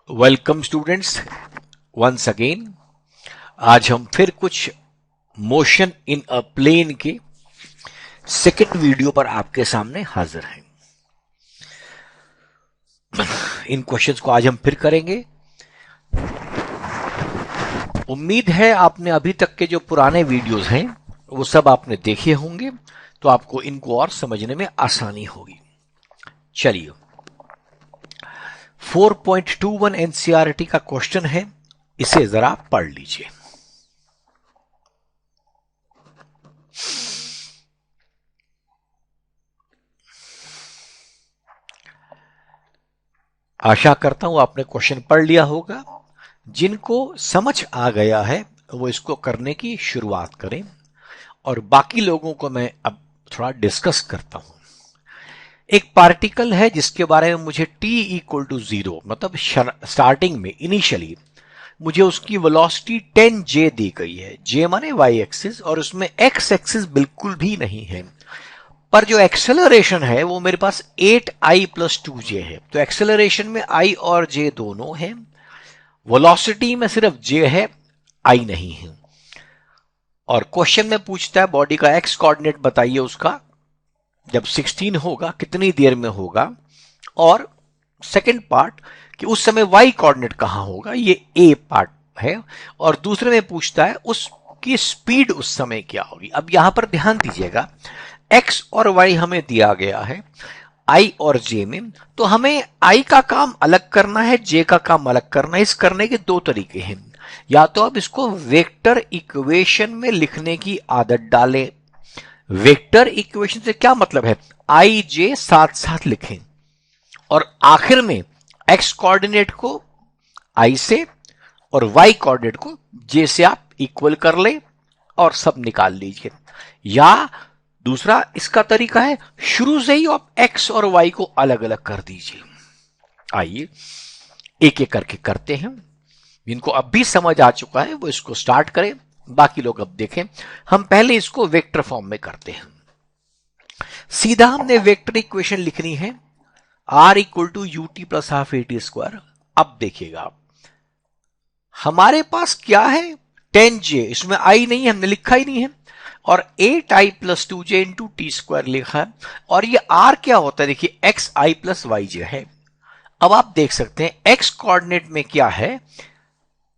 Welcome students once again. आज हम फिर कुछ मोशन इन अ प्लेन के सेकंड वीडियो पर आपके सामने हाजिर हैं। इन क्वेश्चंस को आज हम फिर करेंगे। उम्मीद है आपने अभी तक के जो पुराने वीडियोस हैं वो सब आपने देखे होंगे, तो आपको इनको और समझने में आसानी होगी। चलिए, 4.21 एनसीईआरटी का क्वेश्चन है, इसे जरा पढ़ लीजिए। आशा करता हूं आपने क्वेश्चन पढ़ लिया होगा। जिनको समझ आ गया है वो इसको करने की शुरुआत करें, और बाकी लोगों को मैं अब थोड़ा डिस्कस करता हूं। एक पार्टिकल है जिसके बारे में मुझे t इक्वल टू 0 मतलब स्टार्टिंग में इनिशियली मुझे उसकी वेलोसिटी 10j दी गई है। j माने y एक्सिस, और उसमें x एक्सिस बिल्कुल भी नहीं है। पर जो एक्सेलरेशन है वो मेरे पास 8i प्लस 2j है। तो एक्सेलरेशन में i और j दोनों है, वेलोसिटी में सिर्फ j है, i नहीं है। और क्वेश्चन में पूछता है बॉडी का x कोऑर्डिनेट बताइए, उसका जब 16 होगा कितनी देर में होगा, और सेकंड पार्ट कि उस समय y कोऑर्डिनेट कहां होगा, ये a पार्ट है। और दूसरे में पूछता है उसकी स्पीड उस समय क्या होगी। अब यहां पर ध्यान दीजिएगा, x और y हमें दिया गया है i और j में, तो हमें i का काम अलग करना है, j का काम अलग करना है। इस करने के दो तरीके हैं। या तो आप इसको वेक्टर इक्वेशन में लिखने की आदत डालें। वेक्टर इक्वेशन से क्या मतलब है, i j साथ साथ लिखें, और आखिर में x कोऑर्डिनेट को i से और y कोऑर्डिनेट को j से आप इक्वल कर ले और सब निकाल लीजिए। या दूसरा इसका तरीका है, शुरू से ही आप x और y को अलग अलग कर दीजिए। आइए एक एक करके करते हैं। जिनको अब भी समझ आ चुका है वो इसको स्टार्ट करें, बाकी लोग अब देखें। हम पहले इसको वेक्टर फॉर्म में करते हैं। सीधा हमने वेक्टर इक्वेशन लिखनी है, r equal to u t plus half a t square. अब देखिएगा हमारे पास क्या है, 10j, इसमें i नहीं है, हमने लिखा ही नहीं है, और 8i plus 2j into T square लिखा है। और ये r क्या होता है, देखिए xi प्लस yj है। अब आप देख सकते हैं x कोऑर्डिनेट में क्या है,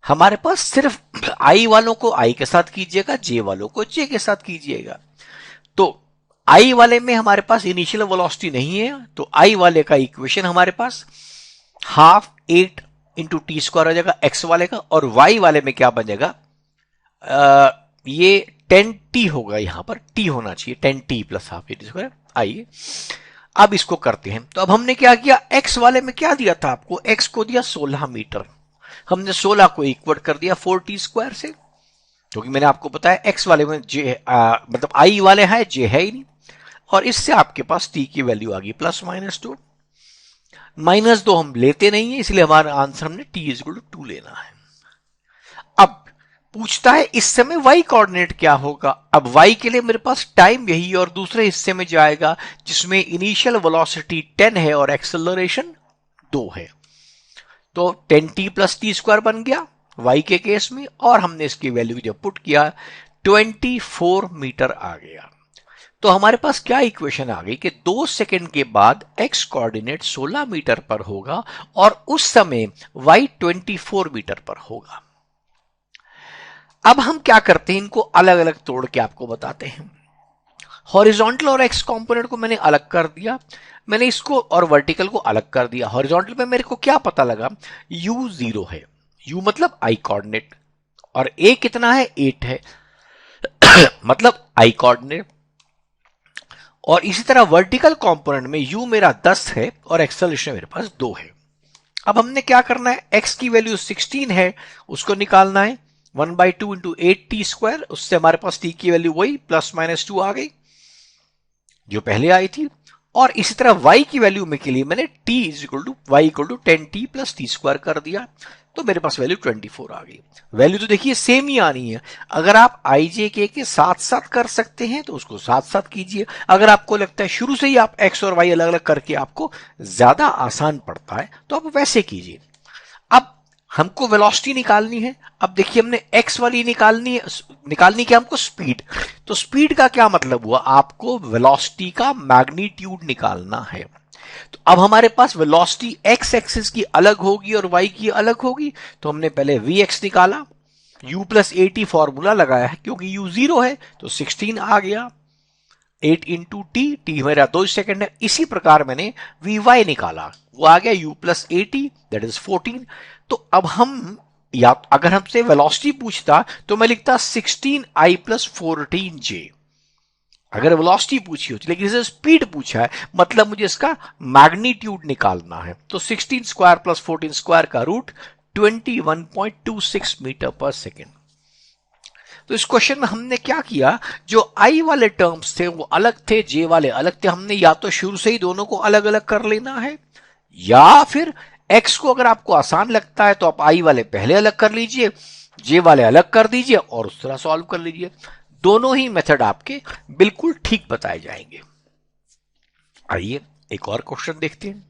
हमारे पास सिर्फ i वालों को i के साथ कीजिएगा, j वालों को j के साथ कीजिएगा। तो i वाले में हमारे पास इनिशियल वेलोसिटी नहीं है, तो i वाले का इक्वेशन हमारे पास हाफ 8 इंटू टी स्क्वायर हो जाएगा x वाले का, और y वाले में क्या बनेगा, ये 10t होगा, यहां पर t होना चाहिए, 10t plus half a t square. आइए अब इसको करते हैं। तो अब हमने क्या किया, x वाले में क्या दिया था आपको, x को दिया 16 मीटर, हमने 16 को इक्वल कर दिया 4t स्क्वायर से, क्योंकि मैंने आपको बताया x वाले में j मतलब i वाले है, j है ही नहीं। और इससे आपके पास t की वैल्यू आ गई प्लस -2। -2 हम लेते नहीं है, इसलिए हमारा आंसर हमने t इक्वल टू 2 लेना है। अब पूछता है इस समय y कोऑर्डिनेट क्या होगा। अब y के लिए मेरे पास टाइम यही और दूसरे हिस्से में जाएगा जिसमें इनिशियल वेलोसिटी 10 है और एक्सेलरेशन 2 है। तो 10t प्लस टी स्क्वायर बन गया y के केस में, और हमने इसकी वैल्यू जब पुट किया 24 मीटर आ गया। तो हमारे पास क्या इक्वेशन आ गई कि 2 सेकंड के बाद x कोऑर्डिनेट 16 मीटर पर होगा और उस समय y 24 मीटर पर होगा। अब हम क्या करते हैं, इनको अलग अलग तोड़ के आपको बताते हैं। हॉरिजॉन्टल और x कंपोनेंट को मैंने अलग कर दिया, मैंने इसको और वर्टिकल को अलग कर दिया। हॉरिजॉन्टल में मेरे को क्या पता लगा, u 0 है, u मतलब i कोऑर्डिनेट, और a कितना है, 8 है मतलब i कोऑर्डिनेट। और इसी तरह वर्टिकल कंपोनेंट में u मेरा 10 है और एक्सेलरेशन मेरे पास 2 है। अब हमने क्या करना है, x की वैल्यू 16 है, उसको निकालना है 1/2 इंटू 8t स्क्वायर, उससे हमारे पास t की वैल्यू वही प्लस -2 आ गई जो पहले आई थी। और इसी तरह y की वैल्यू में के लिए मैंने t equal to y equal to 10t plus t square कर दिया, तो मेरे पास वैल्यू 24 आ गई। वैल्यू तो देखिए सेम ही आनी है। अगर आप i j k के साथ साथ कर सकते हैं तो उसको साथ साथ कीजिए। अगर आपको लगता है शुरू से ही आप x और y अलग अलग करके आपको ज्यादा आसान पड़ता है तो आप वैसे कीजिए। अब हमको वेलोसिटी निकालनी है। अब देखिए हमने एक्स वाली निकालनी है, निकालनी क्या हमको स्पीड। तो स्पीड का क्या मतलब हुआ, आपको वेलोसिटी का मैग्नीट्यूड निकालना है। तो अब हमारे पास वेलोसिटी एक्स एक्सिस की अलग होगी और वाई की अलग होगी। तो हमने पहले वी एक्स निकाला, u प्लस 80 फॉर्मूला लगाया है, क्योंकि u 0 है तो 16 आ गया, 8 इंटू टी मेरा 2 सेकंड है। इसी प्रकार मैंने वी वाई निकाला, वो आ गया u प्लस 80 दैट इज 14। तो अब हम, या अगर हमसे वेलोसिटी पूछता तो मैं लिखता 16i प्लस 14j, अगर वेलोसिटी पूछी होती, लेकिन इसे स्पीड पूछा है, मतलब मुझे इसका मैग्नीट्यूड निकालना है। तो 16 स्क्वायर प्लस 14 स्क्वायर का रूट 21.26 मीटर पर सेकेंड। तो इस क्वेश्चन में हमने क्या किया, जो आई वाले टर्म्स थे वो अलग थे, जे वाले अलग थे। हमने या तो शुरू से ही दोनों को अलग अलग कर लेना है, या फिर एक्स को अगर आपको आसान लगता है तो आप आई वाले पहले अलग कर लीजिए, जे वाले अलग कर दीजिए और उस तरह सॉल्व कर लीजिए। दोनों ही मेथड आपके बिल्कुल ठीक बताए जाएंगे। आइए एक और क्वेश्चन देखते हैं।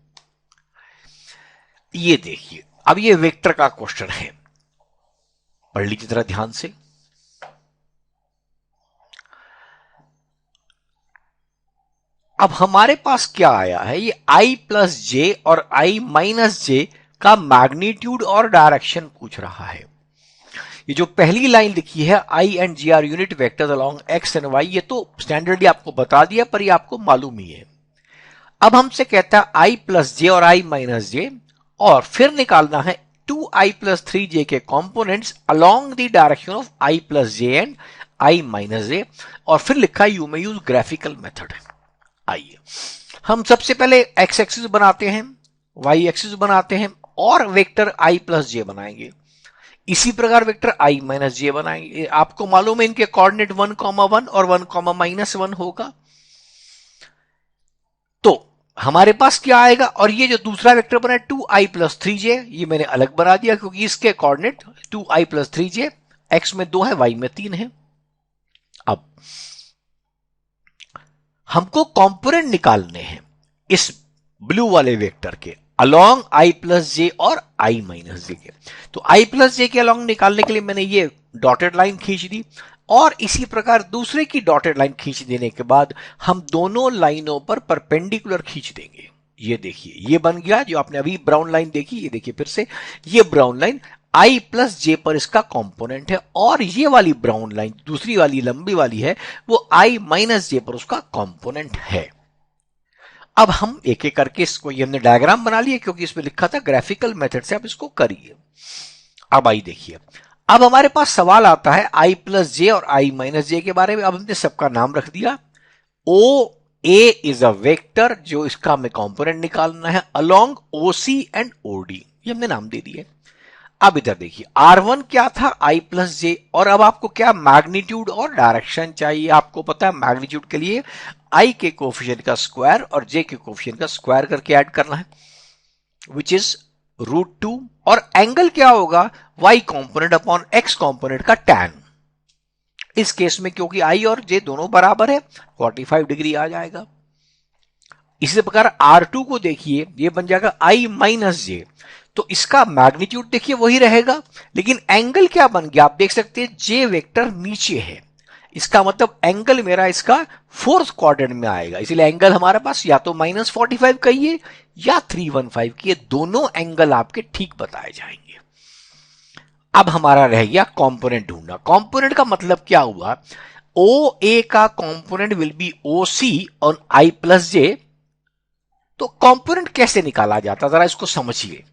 ये देखिए, अब ये वेक्टर का क्वेश्चन है, पढ़ लीजिए जरा ध्यान से। अब हमारे पास क्या आया है, ये i प्लस जे और i माइनस जे का मैग्नीट्यूड और डायरेक्शन पूछ रहा है। ये जो पहली लाइन लिखी है i and j are unit vectors along x and y, ये तो स्टैंडर्डली आपको बता दिया, पर ये आपको मालूम ही है। अब हमसे कहता है i प्लस जे और i माइनस जे, और फिर निकालना है 2i प्लस 3j के components along the direction of i plus J and i minus J, और फिर लिखा यू में यूज ग्राफिकल मेथड। आइए हम सबसे पहले एक्स एक्सिस बनाते हैं, वाई एक्सिस बनाते हैं, और वेक्टर i प्लस जे बनाएंगे। इसी प्रकार वेक्टर i माइनस जे बनाएंगे। आपको मालूम है इनके कोऑर्डिनेट 1,1 और 1,-1 होगा। तो हमारे पास क्या आएगा, और ये जो दूसरा वेक्टर बना 2i प्लस 3j, ये मैंने अलग बना दिया क्योंकि इसके coordinate 2i plus 3j, x में 2 है y में 3 है। अब हमको कंपोनेंट निकालने हैं इस ब्लू वाले वेक्टर के अलोंग i प्लस जे और i माइनस जे के। तो i प्लस जे के अलोंग निकालने के लिए मैंने ये डॉटेड लाइन खींच दी, और इसी प्रकार दूसरे की डॉटेड लाइन खींच देने के बाद हम दोनों लाइनों पर परपेंडिकुलर खींच देंगे। ये देखिए ये बन गया, जो आपने अभी ब्राउन लाइन देखी, ये देखिए फिर से ये ब्राउन लाइन i प्लस जे पर इसका कंपोनेंट है, और ये वाली ब्राउन लाइन दूसरी वाली लंबी वाली है, वो i माइनस जे पर उसका कंपोनेंट है। अब हम एक एक करके इसको, ये हमने डायग्राम बना लिया क्योंकि इसमें लिखा था ग्राफिकल मेथड से आप इसको करिए। अब आई देखिए, अब हमारे पास सवाल आता है i प्लस जे और i माइनस जे के बारे में। अब हमने सबका नाम रख दिया। ओ ए इज अ वेक्टर, जो इसका हमें कंपोनेंट निकालना है अलोंग ओसी एंड ओडी, ये हमने नाम दे दिए। अब इधर देखिए R1 क्या था, i प्लस जे, और अब आपको क्या मैग्नीट्यूड और डायरेक्शन चाहिए। आपको पता है मैग्नीट्यूड के लिए i के कोफिशिएंट का स्क्वायर और j के कोफिशिएंट का स्क्वायर करके ऐड करना है, विच इज √2, और एंगल क्या होगा, y component upon x component का tan। इस केस में क्योंकि i और j दोनों बराबर है 45 डिग्री आ जाएगा। इसी प्रकार R2 को देखिए, ये बन जाएगा i माइनस जे, तो इसका मैग्नीट्यूड देखिए वही रहेगा, लेकिन एंगल क्या बन गया, आप देख सकते हैं जे वेक्टर नीचे है, इसका मतलब एंगल मेरा इसका फोर्थ क्वाड्रेंट में आएगा, इसलिए एंगल हमारे पास या तो -45 कहिए या 315 की, दोनों एंगल आपके ठीक बताए जाएंगे। अब हमारा रह गया कंपोनेंट ढूंढना। कंपोनेंट का मतलब क्या हुआ, ओ ए का component will be O C on i plus J. तो कंपोनेंट कैसे निकाला जाता, जरा इसको समझिए।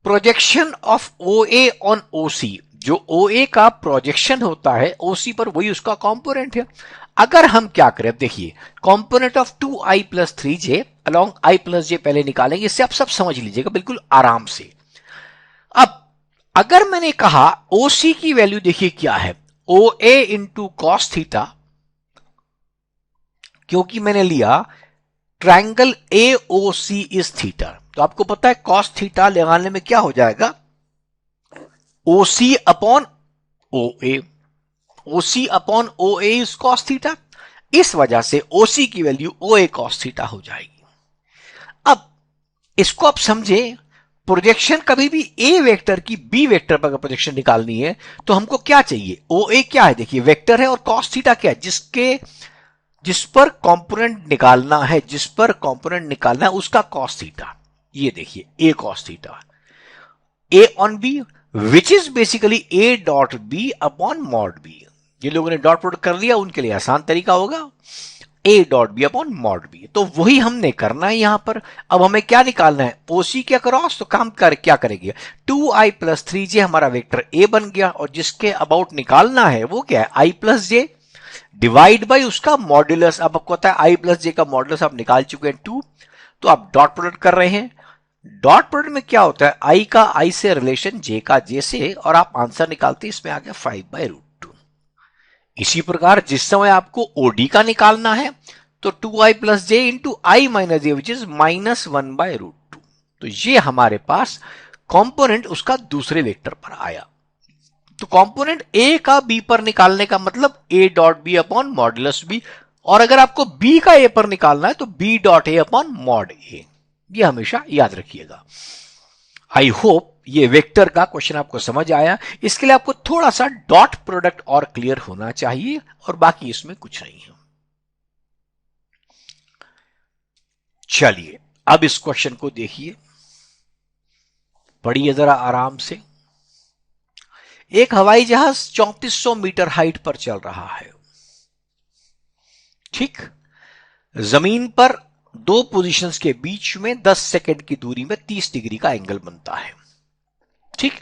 Projection of O A on O C, जो ओ ए का प्रोजेक्शन होता है ओ सी पर, वही उसका कंपोनेंट है। अगर हम क्या करें, देखिए component of 2i plus 3j along i plus J पहले निकालेंगे, इससे आप सब समझ लीजिएगा बिल्कुल आराम से। अब अगर मैंने कहा ओ सी की वैल्यू देखिए क्या है, O A into cos theta, क्योंकि मैंने लिया triangle A O C is theta, तो आपको पता है कॉस थीटा लगाने में क्या हो जाएगा, O C upon O A, O C upon O A is cos theta, इस वजह से ओ सी की value O A cos theta हो जाएगी। अब इसको आप समझे, प्रोजेक्शन कभी भी ए वेक्टर की बी वेक्टर पर प्रोजेक्शन निकालनी है तो हमको क्या चाहिए, ओ ए क्या है, देखिए वेक्टर है, और कॉस थीटा क्या है, जिस पर कंपोनेंट निकालना है, उसका कॉस थीटा। ये देखिए A cos theta, A on B which is basically A dot B upon mod B. जिन लोगों ने डॉट प्रोडक्ट कर लिया उनके लिए आसान तरीका होगा, A dot B upon mod B. तो वही हमने करना है यहां पर। अब हमें क्या निकालना है, ओसी के अक्रॉस, तो काम क्या करेंगे, 2i प्लस 3j हमारा वेक्टर ए बन गया, और जिसके अबाउट निकालना है वो क्या है, i plus J divide by उसका मॉड्यूलस। अब आपको पता है i प्लस जे का मॉड्यूलस आप निकाल चुके हैं 2, तो आप डॉट प्रोडक्ट कर रहे हैं। डॉट प्रोडक्ट में क्या होता है, i का i से रिलेशन, j का j से, और आप आंसर निकालते हैं, इसमें आ गया 5/√2। इसी प्रकार जिस समय आपको ओडी का निकालना है तो 2i plus J into I minus J which is -1/√2। तो ये हमारे पास कंपोनेंट उसका दूसरे वेक्टर पर आया। तो कंपोनेंट ए का बी पर निकालने का मतलब A dot B upon modulus B, और अगर आपको बी का ए पर निकालना है तो B dot A upon mod A. ये हमेशा याद रखिएगा। आई होप ये वेक्टर का क्वेश्चन आपको समझ आया। इसके लिए आपको थोड़ा सा डॉट प्रोडक्ट और क्लियर होना चाहिए, और बाकी इसमें कुछ नहीं है। चलिए अब इस क्वेश्चन को देखिए, पढ़िए जरा आराम से। एक हवाई जहाज 3400 मीटर हाइट पर चल रहा है, ठीक। जमीन पर दो पोजीशंस के बीच में 10 सेकंड की दूरी में 30 डिग्री का एंगल बनता है, ठीक।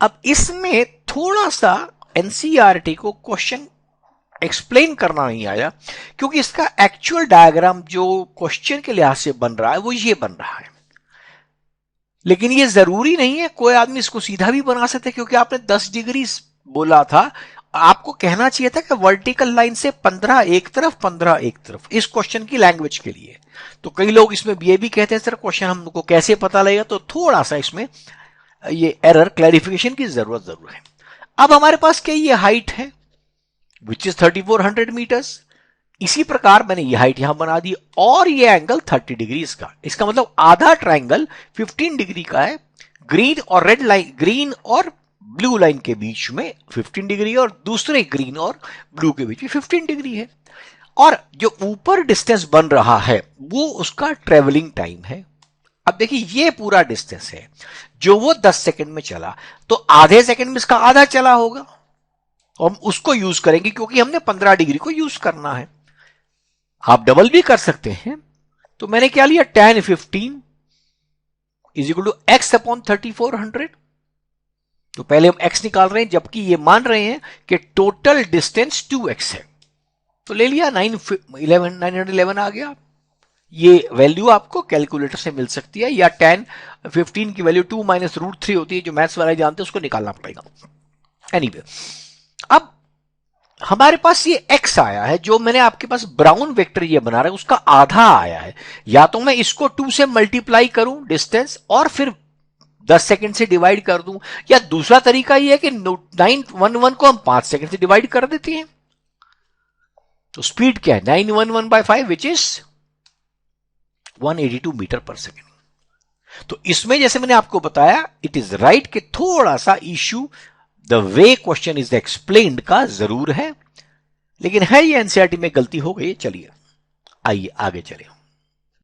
अब इसमें थोड़ा सा एनसीईआरटी को क्वेश्चन एक्सप्लेन करना नहीं आया, क्योंकि इसका एक्चुअल डायग्राम जो क्वेश्चन के लिहाज से बन रहा है वो ये बन रहा है। लेकिन ये जरूरी नहीं है, कोई आदमी इसको सीधा भी बना सकता है, क्योंकि आपने 10 डिग्री बोला था, आपको कहना चाहिए था कि वर्टिकल लाइन से 15 एक तरफ 15 एक तरफ, इस क्वेश्चन की लैंग्वेज के लिए। तो कई लोग इसमें ये भी कहते हैं सर क्वेश्चन हमको कैसे पता लगेगा, तो थोड़ा सा इसमें ये एरर क्लैरिफिकेशन की जरूरत है। अब हमारे पास क्या ये हाइट है विच इज 3400 मीटर्स। इसी प्रकार मैंने ये हाइट यहां बना दी, और ये एंगल 30 डिग्री का। इसका मतलब आधा ट्रायंगल 15 डिग्री का है। ग्रीन और रेड लाइन, ग्रीन और ब्लू लाइन के बीच में 15 डिग्री, और दूसरे ग्रीन और ब्लू के बीच में 15 डिग्री है। और जो ऊपर डिस्टेंस बन रहा है वो उसका ट्रेवलिंग टाइम है। अब देखिए ये पूरा डिस्टेंस है जो वो 10 सेकंड में चला, तो आधे सेकंड में इसका आधा चला होगा, और हम उसको यूज करेंगे क्योंकि हमने 15 डिग्री को यूज करना है। आप डबल भी कर सकते हैं, तो मैंने क्या लिया, tan 15 is equal to x upon 3400। तो पहले हम x निकाल रहे हैं, जबकि ये मान रहे हैं कि टोटल डिस्टेंस 2x है, तो ले लिया 911 आ गया। ये वैल्यू आपको कैलकुलेटर से मिल सकती है, या tan 15 की वैल्यू 2 माइनस √3 होती है, जो मैथ्स वाले जानते हैं उसको निकालना पड़ेगा। एनीवे, अब हमारे पास ये x आया है, जो मैंने आपके पास ब्राउन वेक्टर ये बना रहा है उसका आधा आया है। या तो मैं इसको 2 से मल्टीप्लाई करूं डिस्टेंस, और फिर 10 सेकंड से डिवाइड कर दूं, या दूसरा तरीका ये है कि 911 को हम 5 सेकंड से डिवाइड कर देते हैं। तो स्पीड क्या है, 911/5 विच इज 182 मीटर पर सेकेंड। तो इसमें जैसे मैंने आपको बताया, इट इज राइट कि थोड़ा सा issue the way question is explained का जरूर है, लेकिन है ये एनसीईआरटी में गलती हो गई। चलिए आइए आगे चले।